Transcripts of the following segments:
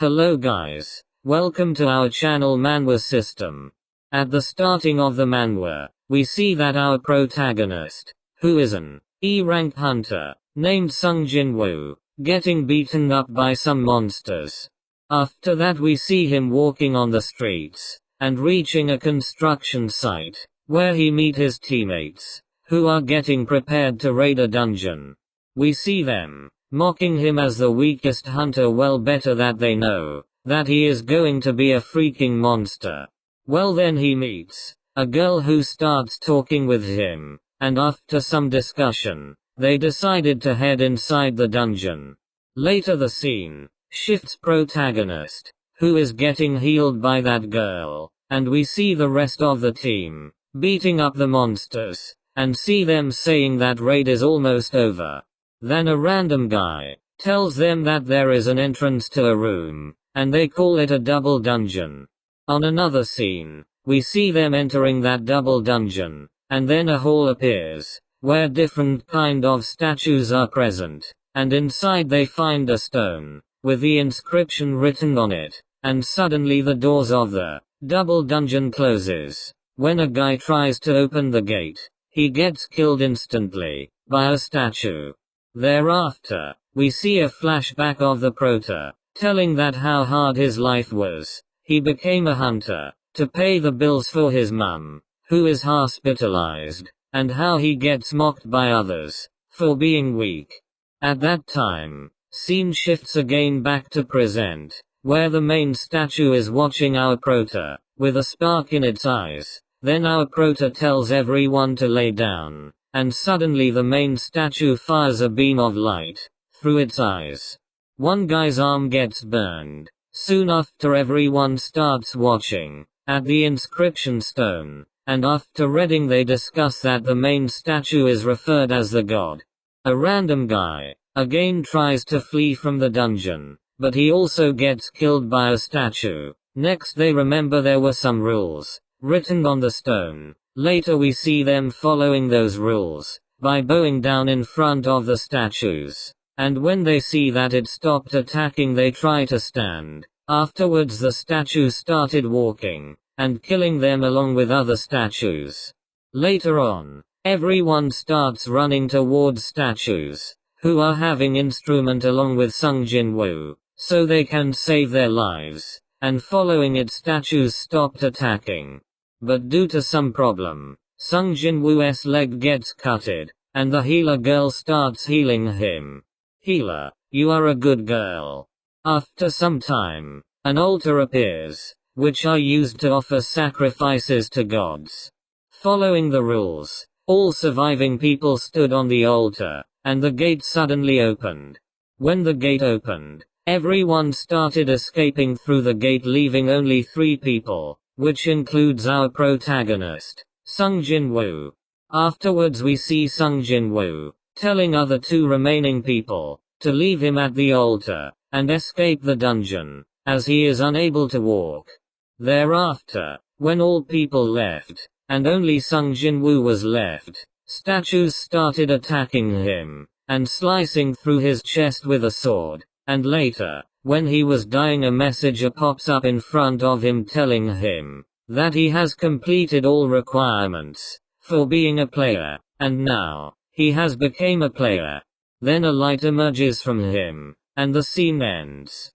Hello guys, welcome to our channel MANWHA system. At the starting of the MANWHA, we see that our protagonist, who is an E-rank hunter, named Sung Jin-woo, getting beaten up by some monsters. After that we see him walking on the streets, and reaching a construction site, where he meet his teammates, who are getting prepared to raid a dungeon. We see them mocking him as the weakest hunter, well better that they know that he is going to be a freaking monster. Well, then he meets a girl who starts talking with him, and after some discussion, they decided to head inside the dungeon. Later the scene shifts protagonist, who is getting healed by that girl, and we see the rest of the team beating up the monsters, and see them saying that raid is almost over. Then a random guy tells them that there is an entrance to a room, and they call it a double dungeon. On another scene, we see them entering that double dungeon, and then a hall appears, where different kind of statues are present, and inside they find a stone, with the inscription written on it, and suddenly the doors of the double dungeon closes. When a guy tries to open the gate, he gets killed instantly by a statue. Thereafter, we see a flashback of the prota, telling that how hard his life was. He became a hunter, to pay the bills for his mum, who is hospitalized, and how he gets mocked by others, for being weak. At that time, scene shifts again back to present, where the main statue is watching our prota, with a spark in its eyes. Then our prota tells everyone to lay down. And suddenly the main statue fires a beam of light through its eyes. One guy's arm gets burned. Soon after everyone starts watching at the inscription stone, and after reading they discuss that the main statue is referred as the god. A random guy again tries to flee from the dungeon, but he also gets killed by a statue. Next they remember there were some rules written on the stone. Later we see them following those rules, by bowing down in front of the statues. And when they see that it stopped attacking they try to stand. Afterwards the statues started walking, and killing them along with other statues. Later on, everyone starts running towards statues, who are having instrument along with Sung Jin-woo, so they can save their lives, and following it statues stopped attacking. But due to some problem, Sung Jin-woo's leg gets cutted, and the healer girl starts healing him. Healer, you are a good girl. After some time, an altar appears, which are used to offer sacrifices to gods. Following the rules, all surviving people stood on the altar, and the gate suddenly opened. When the gate opened, everyone started escaping through the gate, leaving only 3 people. Which includes our protagonist, Sung Jin-woo. Afterwards we see Sung Jin-woo telling other 2 remaining people to leave him at the altar and escape the dungeon, as he is unable to walk. Thereafter, when all people left, and only Sung Jin-woo was left, statues started attacking him, and slicing through his chest with a sword, and later, when he was dying a messenger pops up in front of him telling him that he has completed all requirements for being a player, and now he has become a player. Then a light emerges from him, and the scene ends.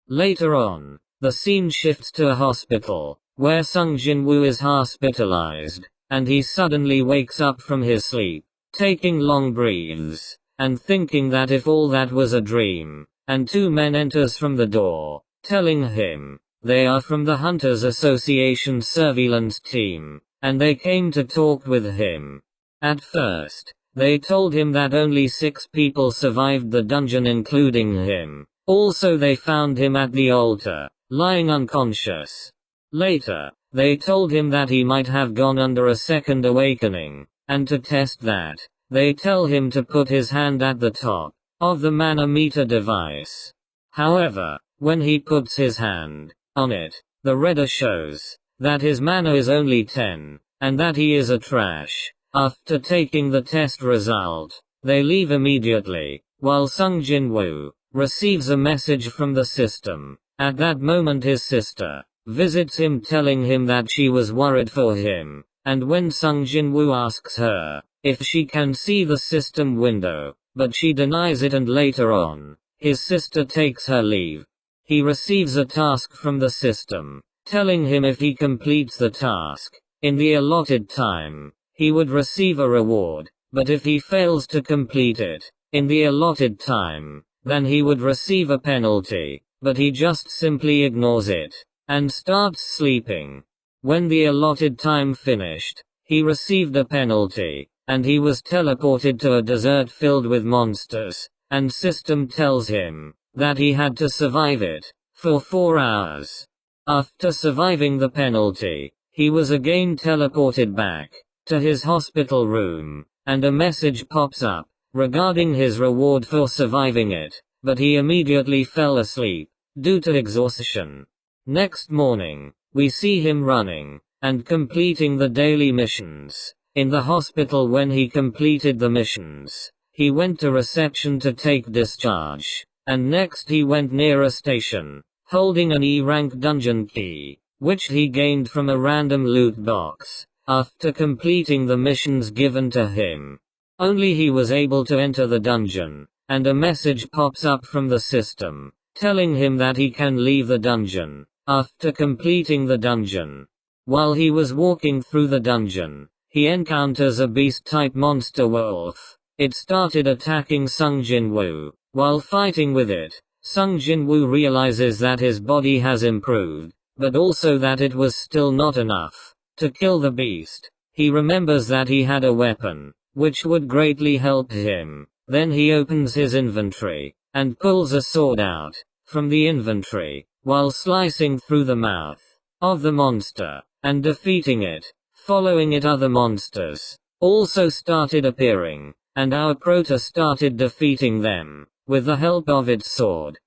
Later on, the scene shifts to a hospital, where Sung Jin-woo is hospitalized, and he suddenly wakes up from his sleep, taking long breaths, and thinking that if all that was a dream. And 2 men enters from the door, telling him they are from the Hunters Association surveillance team, and they came to talk with him. At first, they told him that only 6 people survived the dungeon including him. Also they found him at the altar, lying unconscious. Later, they told him that he might have gone under a second awakening, and to test that, they tell him to put his hand at the top of the manometer device. However, when he puts his hand on it, the reader shows that his mana is only 10, and that he is a trash. After taking the test result, they leave immediately, while Sung Jin-woo receives a message from the system, At that moment his sister visits him telling him that she was worried for him, and when Sung Jin-woo asks her if she can see the system window, but she denies it, and later on, his sister takes her leave. He receives a task from the system, telling him if he completes the task in the allotted time, he would receive a reward, but if he fails to complete it in the allotted time, then he would receive a penalty, but he just simply ignores it and starts sleeping. When the allotted time finished, he received a penalty, and he was teleported to a desert filled with monsters, and system tells him that he had to survive it for 4 hours. After surviving the penalty, he was again teleported back to his hospital room, and a message pops up regarding his reward for surviving it, but he immediately fell asleep due to exhaustion. Next morning, we see him running and completing the daily missions. In the hospital, when he completed the missions, he went to reception to take discharge, and next he went near a station, holding an E-rank dungeon key, which he gained from a random loot box, after completing the missions given to him. Only he was able to enter the dungeon, and a message pops up from the system, telling him that he can leave the dungeon after completing the dungeon. While he was walking through the dungeon, he encounters a beast-type monster wolf. It started attacking Sung Jin-woo. While fighting with it, Sung Jin-woo realizes that his body has improved, but also that it was still not enough to kill the beast. He remembers that he had a weapon, which would greatly help him. Then he opens his inventory and pulls a sword out from the inventory, while slicing through the mouth of the monster and defeating it. Following it, other monsters also started appearing, and our prota started defeating them with the help of its sword.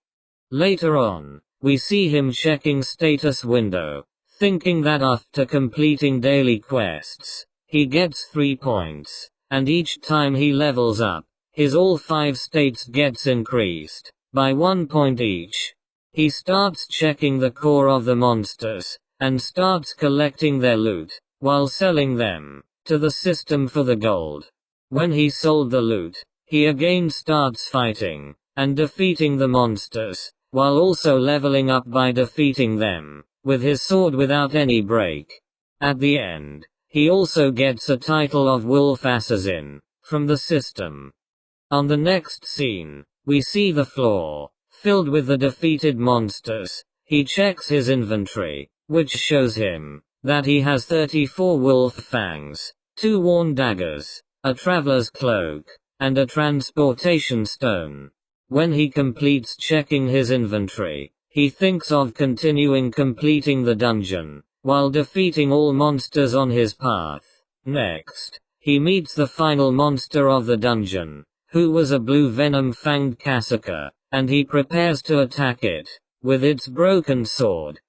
Later on, we see him checking status window, thinking that after completing daily quests, he gets 3 points, and each time he levels up, his all 5 states gets increased by 1 point each. He starts checking the core of the monsters, and starts collecting their loot, while selling them to the system for the gold. When he sold the loot, he again starts fighting and defeating the monsters, while also leveling up by defeating them with his sword without any break. At the end, he also gets a title of Wolf Assassin from the system. On the next scene, we see the floor filled with the defeated monsters. He checks his inventory, which shows him that he has 34 wolf fangs, 2 worn daggers, a traveler's cloak, and a transportation stone. When he completes checking his inventory, he thinks of continuing completing the dungeon, while defeating all monsters on his path. Next, he meets the final monster of the dungeon, who was a blue venom-fanged Kasaka, and he prepares to attack it with its broken sword.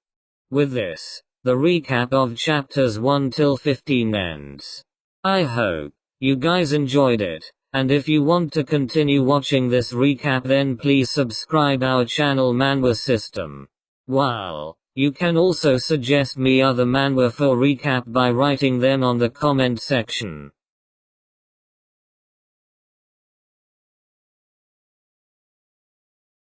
With this, the recap of chapters 1 till 15 ends. I hope you guys enjoyed it, and if you want to continue watching this recap, then please subscribe our channel MANWHA System. While you can also suggest me other manhwa for recap by writing them on the comment section.